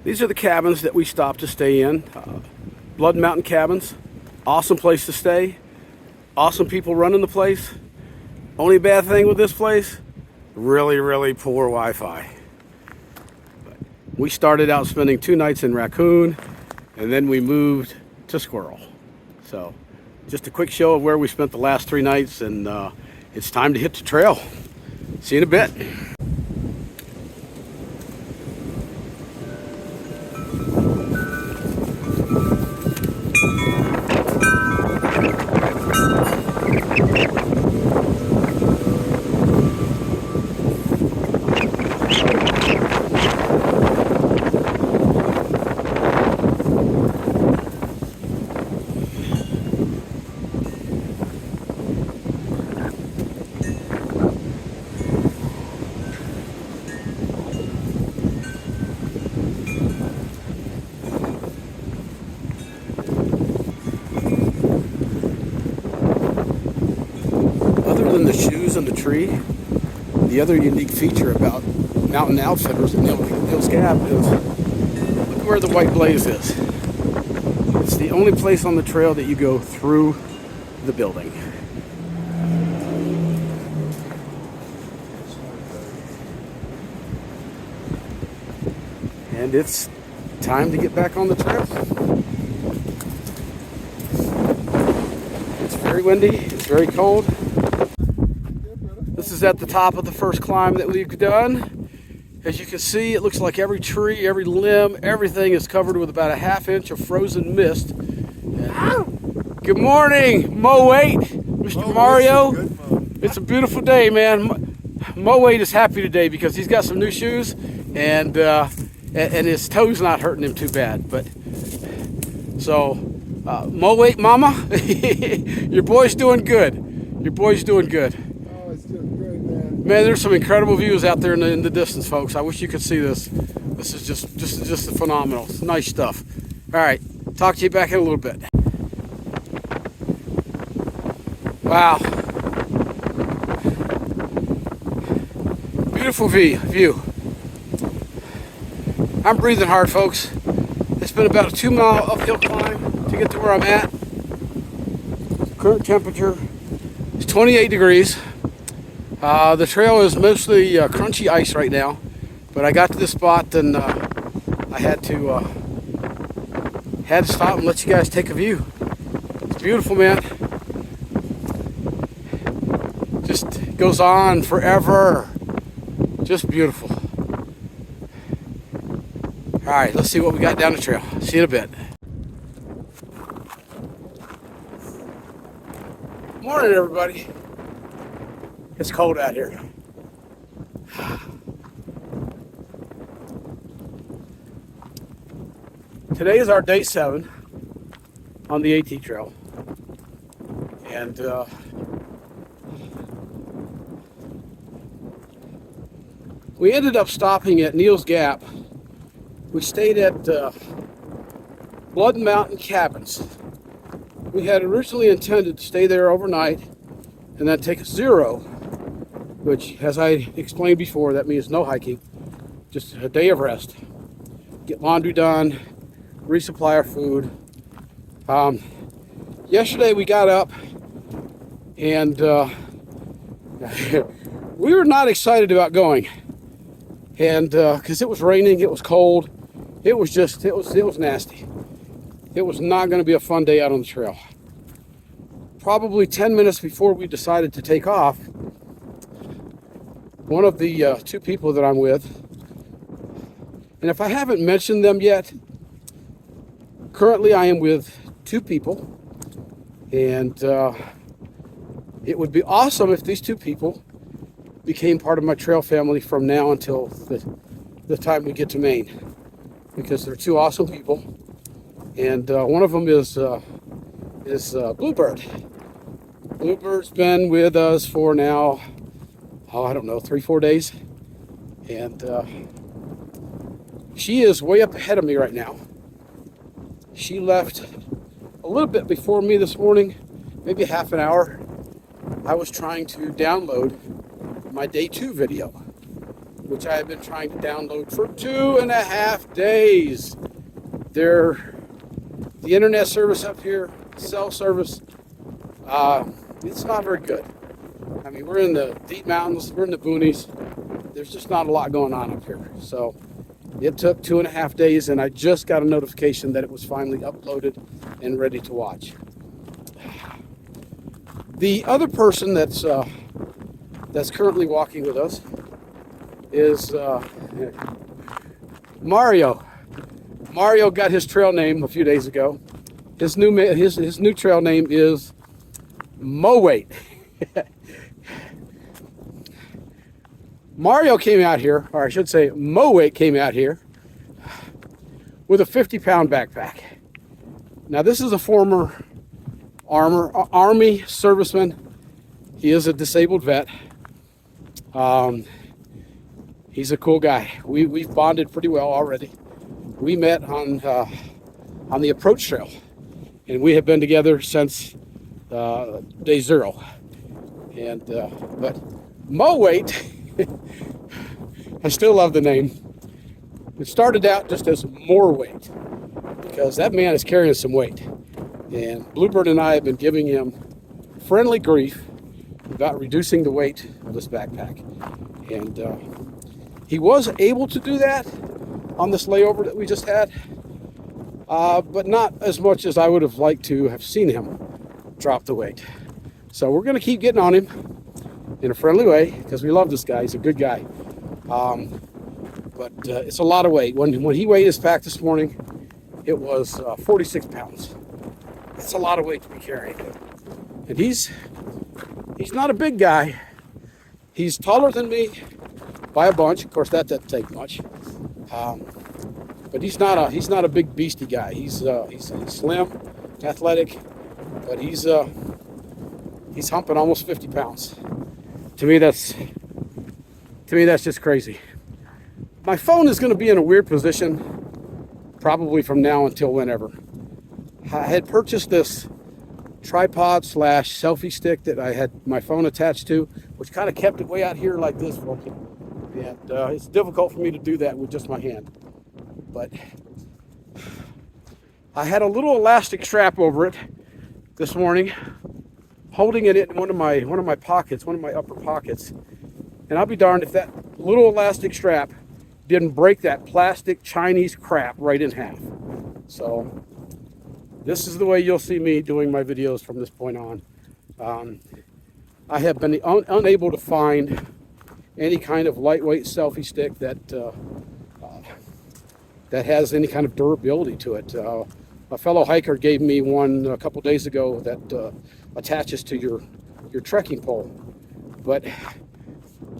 These are the cabins that we stopped to stay in. Blood Mountain Cabins. Awesome place to stay. Awesome people running the place. Only bad thing with this place, really poor Wi-Fi. We started out spending 2 nights in Raccoon, and then we moved to Squirrel. So just a quick show of where we spent the last 3 nights, and it's time to hit the trail. See you in a bit. The shoes on the tree. The other unique feature about Mountain Outfitters and Neil's Gap is look where the white blaze is. It's the only place on the trail that you go through the building. And it's time to get back on the trail. It's very windy, it's very cold. This is at the top of the first climb that we've done. As you can see, it looks like every tree, every limb, everything is covered with about a ½ inch of frozen mist. Good morning, Mo Wait, Mr. Mario. It's a beautiful day, man. Mo Wait is happy today because he's got some new shoes, and his toes not hurting him too bad. But so, Mo Wait, Mama, your boy's doing good. Your boy's doing good. Man, there's some incredible views out there in the distance, folks. I wish you could see this. This is just phenomenal. It's nice stuff. All right, talk to you back in a little bit. Wow. Beautiful view. I'm breathing hard, folks. It's been about a 2-mile uphill climb to get to where I'm at. Current temperature is 28 degrees. The trail is mostly crunchy ice right now, but I got to this spot and I had to stop and let you guys take a view. It's beautiful, man. Just goes on forever. Just beautiful. All right, let's see what we got down the trail. See you in a bit. Morning, everybody. It's cold out here. Today is our day 7 on the AT trail. And we ended up stopping at Neil's Gap. We stayed at Blood Mountain Cabins. We had originally intended to stay there overnight and then take a 0, which, as I explained before, that means no hiking, just a day of rest. Get laundry done, resupply our food. Yesterday we got up and we were not excited about going, and because it was raining, it was cold, it was nasty. It was not going to be a fun day out on the trail. Probably 10 minutes before we decided to take off, one of the 2 people that I'm with, and if I haven't mentioned them yet, currently I am with 2 people, and it would be awesome if these 2 people became part of my trail family from now until the time we get to Maine, because they're 2 awesome people, and one of them is Bluebird. Bluebird's been with us for now, I don't know, 3-4 days, and she is way up ahead of me right now. She left a little bit before me this morning, maybe half an hour. I was trying to download my day 2 video, which I have been trying to download for 2.5 days. The internet service up here, cell service, it's not very good. I mean, we're in the deep mountains, we're in the boonies. There's just not a lot going on up here. So it took 2.5 days, and I just got a notification that it was finally uploaded and ready to watch. The other person that's currently walking with us is Mario. Mario got his trail name a few days ago. His new trail name is Mowait. Mario came out here, or I should say Mowait came out here with a 50-pound backpack. Now this is a former Army serviceman. He is a disabled vet. He's a cool guy. We've bonded pretty well already. We met on the approach trail, and we have been together since day 0. And but Mowait, I still love the name. It started out just as more weight, because that man is carrying some weight. And Bluebird and I have been giving him friendly grief about reducing the weight of this backpack. And he was able to do that on this layover that we just had, but not as much as I would have liked to have seen him drop the weight. So we're going to keep getting on him in a friendly way, because we love this guy. He's a good guy. But it's a lot of weight. When he weighed his pack this morning, it was 46 pounds. That's a lot of weight to be carrying. And he's not a big guy. He's taller than me by a bunch. Of course, that doesn't take much. But he's not a big beastie guy. He's slim, athletic, but he's humping almost 50 pounds. To me, that's just crazy. My phone is going to be in a weird position, probably from now until whenever. I had purchased this tripod / selfie stick that I had my phone attached to, which kind of kept it way out here like this, folks. And it's difficult for me to do that with just my hand. But I had a little elastic strap over it this morning, holding it in one of my pockets, one of my upper pockets. And I'll be darned if that little elastic strap didn't break that plastic Chinese crap right in half. So this is the way you'll see me doing my videos from this point on. I have been unable to find any kind of lightweight selfie stick that has any kind of durability to it. A fellow hiker gave me one a couple days ago that attaches to your trekking pole, but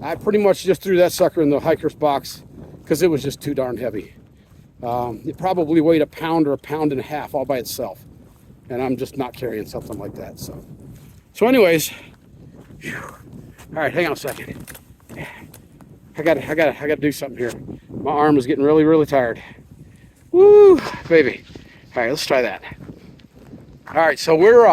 I pretty much just threw that sucker in the hiker's box because it was just too darn heavy. It probably weighed a pound or a pound and a half all by itself, and I'm just not carrying something like that. So anyways, whew. All right, hang on a second. I gotta do something here. My arm is getting really tired. Woo, baby. All right, let's try that. All right, so we're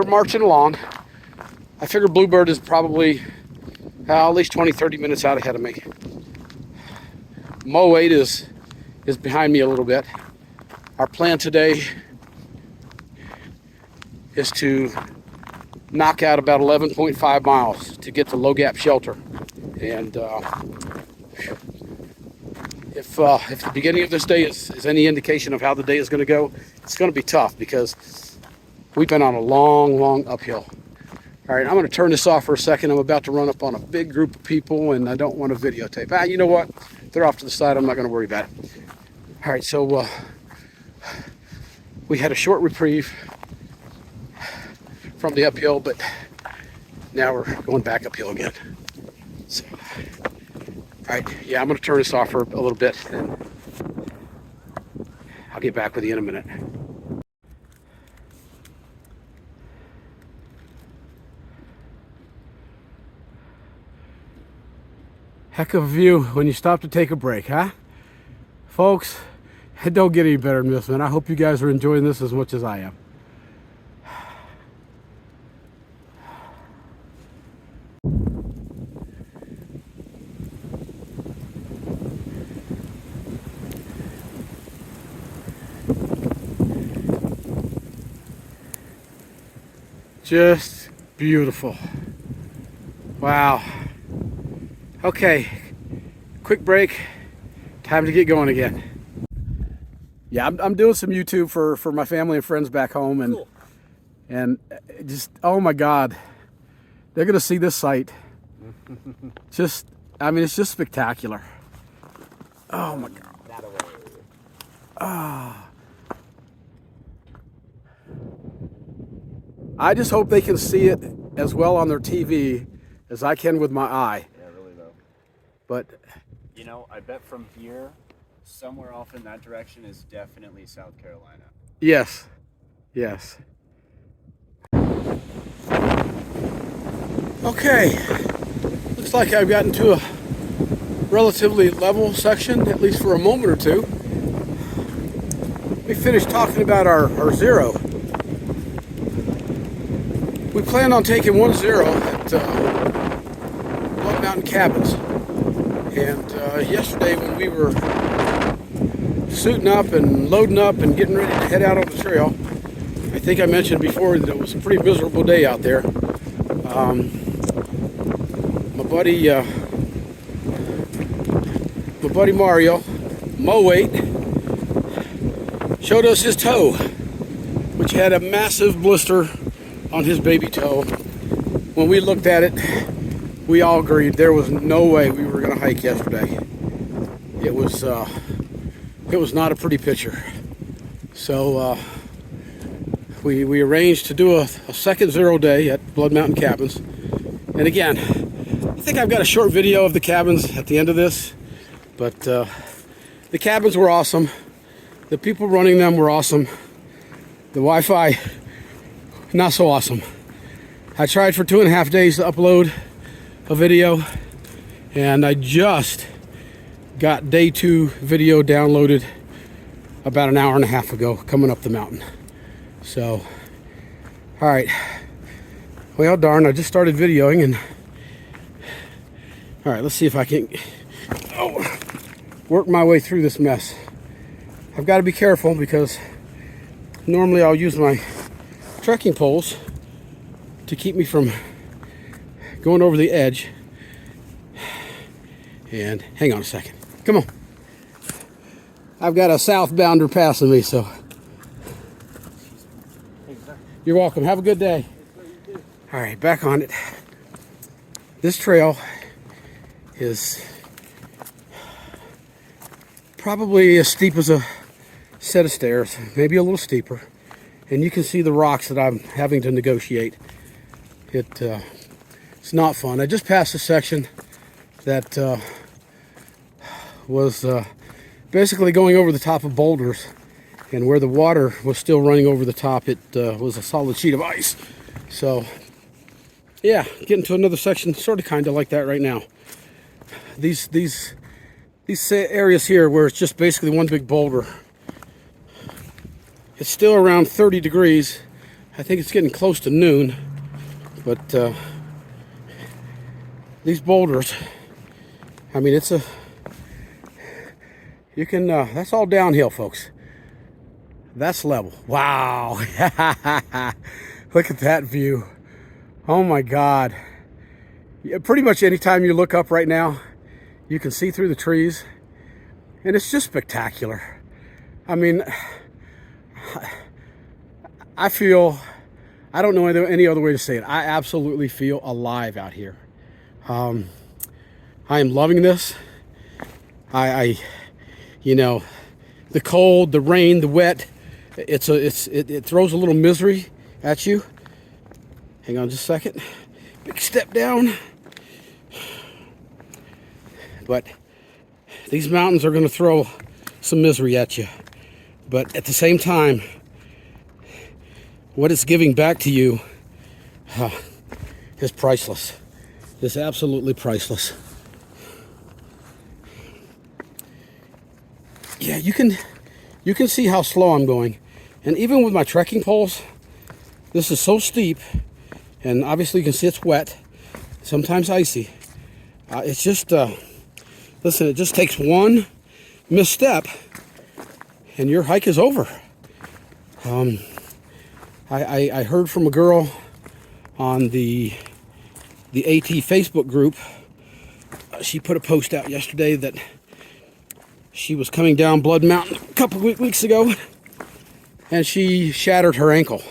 marching along. I figure Bluebird is probably at least 20-30 minutes out ahead of me. Mowait is behind me a little bit. Our plan today is to knock out about 11.5 miles to get to Low Gap Shelter. And if the beginning of this day is any indication of how the day is going to go, it's going to be tough because we've been on a long uphill. All right, I'm going to turn this off for a second. I'm about to run up on a big group of people, and I don't want to videotape. You know what? They're off to the side. I'm not going to worry about it. All right, so we had a short reprieve from the uphill, but now we're going back uphill again. So, all right, yeah, I'm going to turn this off for a little bit, and I'll get back with you in a minute. Heck of a view when you stop to take a break, huh? Folks, it don't get any better than this, man. I hope you guys are enjoying this as much as I am. Just beautiful. Wow. Okay, quick break. Time to get going again. Yeah, I'm doing some YouTube for my family and friends back home, and cool. And just, oh my God, they're gonna see this site. Just, I mean, it's just spectacular. Oh my God. Ah. I just hope they can see it as well on their TV as I can with my eye. Yeah, really though. But you know, I bet from here, somewhere off in that direction is definitely South Carolina. Yes, yes. Okay, looks like I've gotten to a relatively level section, at least for a moment or two. We finished talking about our zero. We planned on taking 1 0 at Blood Mountain Cabins. And yesterday when we were suiting up and loading up and getting ready to head out on the trail, I think I mentioned before that it was a pretty miserable day out there. My buddy Mario, Mo8, showed us his toe, which had a massive blister on his baby toe. When we looked at it, we all agreed there was no way we were going to hike yesterday. It was not a pretty picture. So we arranged to do a second 0 day at Blood Mountain Cabins. And again, I think I've got a short video of the cabins at the end of this, but the cabins were awesome. The people running them were awesome. The Wi-Fi, not so awesome. I tried for 2.5 days to upload a video, and I just got day 2 video downloaded about an hour and a half ago coming up the mountain. So, all right. Well, darn, I just started videoing, and all right, let's see if I can work my way through this mess. I've got to be careful because normally I'll use my trekking poles to keep me from going over the edge. And hang on a second. Come on. I've got a southbounder passing me, so. You're welcome. Have a good day. All right, back on it. This trail is probably as steep as a set of stairs, maybe a little steeper. And you can see the rocks that I'm having to negotiate. It's not fun. I just passed a section that was basically going over the top of boulders, and where the water was still running over the top, it was a solid sheet of ice. So yeah, getting to another section sort of kind of like that right now. These areas here where it's just basically one big boulder, it's still around 30 degrees. I think it's getting close to noon, but these boulders, I mean, it's you can, that's all downhill, folks. That's level. Wow. Look at that view. Oh my God. Yeah, pretty much anytime you look up right now, you can see through the trees, and it's just spectacular. I mean, I feel, I don't know any other way to say it. I absolutely feel alive out here. I am loving this. You know, the cold, the rain, the wet, it throws a little misery at you. Hang on just a second. Big step down. But these mountains are going to throw some misery at you. But at the same time, what it's giving back to you is priceless. It's absolutely priceless. Yeah, you can see how slow I'm going. And even with my trekking poles, this is so steep, and obviously you can see it's wet, sometimes icy. It's just, listen, it just takes one misstep and your hike is over. I heard from a girl on the AT Facebook group. She put a post out yesterday that she was coming down Blood Mountain a couple weeks ago, and she shattered her ankle.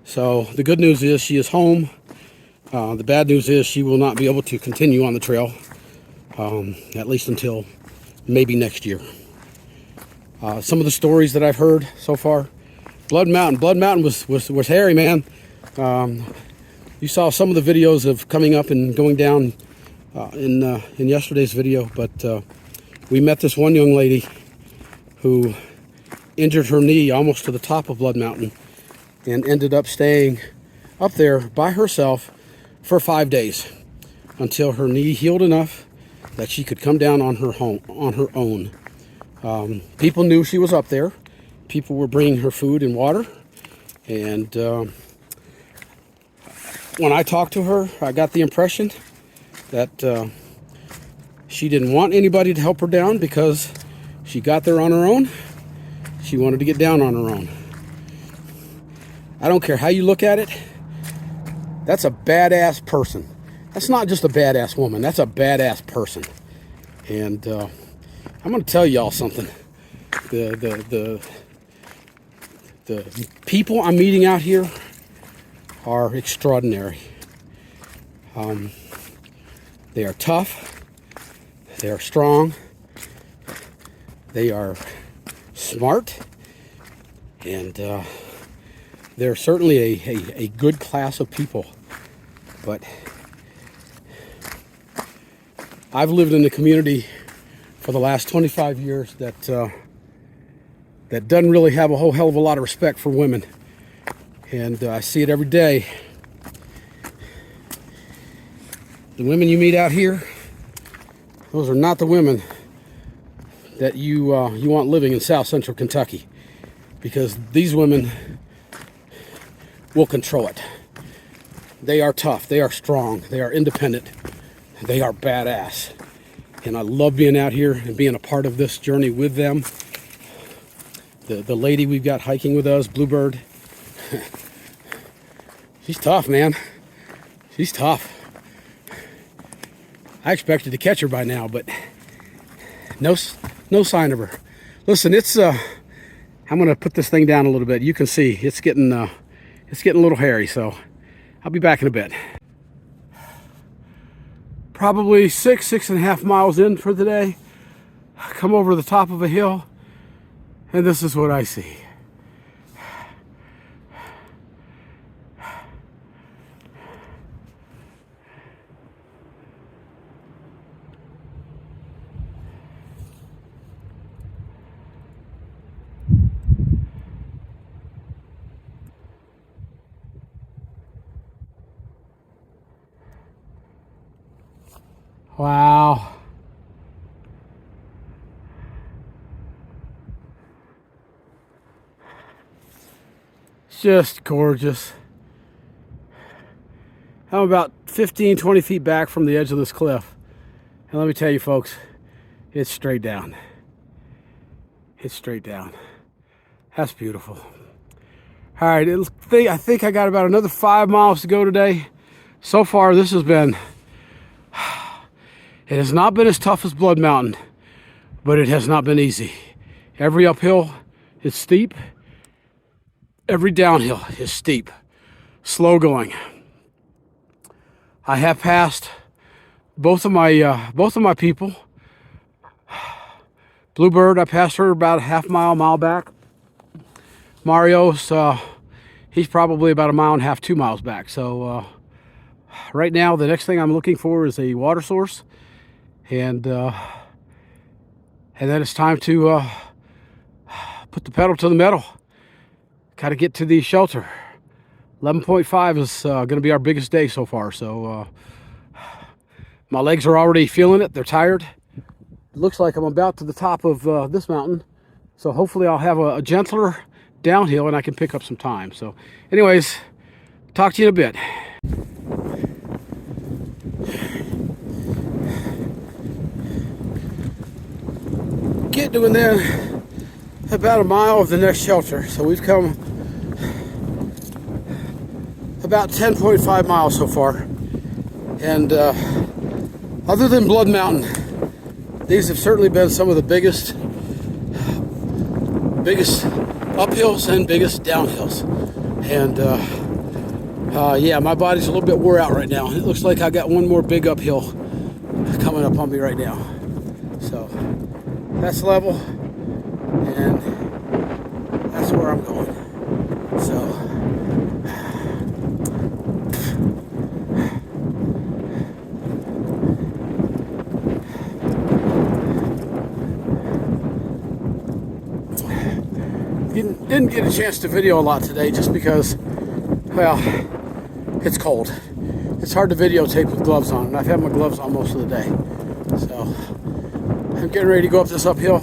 So the good news is she is home. The bad news is she will not be able to continue on the trail, at least until maybe next year. Some of the stories that I've heard so far, Blood Mountain was hairy, man. You saw some of the videos of coming up and going down in yesterday's video, but we met this one young lady who injured her knee almost to the top of Blood Mountain and ended up staying up there by herself for 5 days until her knee healed enough that she could come down on her own. People knew she was up there. People were bringing her food and water, and when I talked to her, I got the impression that she didn't want anybody to help her down because she got there on her own. She wanted to get down on her own. I don't care how you look at it. That's a badass person. That's not just a badass woman. That's a badass person. And I'm going to tell y'all something. The people I'm meeting out here are extraordinary. They are tough. They are strong. They are smart. And they're certainly a good class of people. But I've lived in the community for the last 25 years that doesn't really have a whole hell of a lot of respect for women. And I see it every day. The women you meet out here, those are not the women that you want living in South Central Kentucky, because these women will control it. They are tough, they are strong, they are independent, they are badass. And I love being out here and being a part of this journey with them. The lady we've got hiking with us, Bluebird, she's tough, man. She's tough. I expected to catch her by now, but no sign of her. Listen, it's I'm gonna put this thing down a little bit. You can see it's getting a little hairy, so I'll be back in a bit. Probably 6.5 miles in for the day. I come over the top of a hill, and this is what I see. Wow. It's just gorgeous. I'm about 15-20 feet back from the edge of this cliff. And let me tell you folks, it's straight down. It's straight down. That's beautiful. All right, I think I got about another 5 miles to go today. So far, this has been... It has not been as tough as Blood Mountain, but it has not been easy. Every uphill is steep. Every downhill is steep. Slow going. I have passed both of my people. Bluebird, I passed her about a mile back. Mario's, he's probably about 1.5 miles, 2 miles back. So right now, the next thing I'm looking for is a water source. And then it's time to put the pedal to the metal. Got to get to the shelter. 11.5 is going to be our biggest day so far. So my legs are already feeling it. They're tired. It looks like I'm about to the top of this mountain. So hopefully I'll have a gentler downhill and I can pick up some time. So anyways, talk to you in a bit. Getting within about 1 mile of the next shelter. So we've come about 10.5 miles so far. And other than Blood Mountain, these have certainly been some of the biggest uphills and biggest downhills. And yeah, my body's a little bit wore out right now. It looks like I got one more big uphill coming up on me right now. So that's level, and that's where I'm going. So didn't get a chance to video a lot today just because, well, it's cold. It's hard to videotape with gloves on, and I've had my gloves on most of the day. So I'm getting ready to go up this uphill.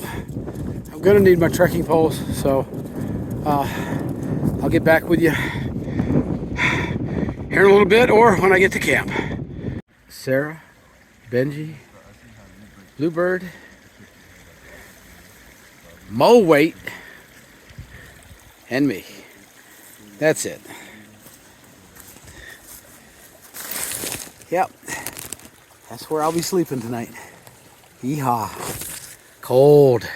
I'm gonna need my trekking poles, so I'll get back with you here in a little bit or when I get to camp. Sarah, Benji, Bluebird, Mo Wait, and me. That's it. Yep. That's where I'll be sleeping tonight. Yeehaw. Cold.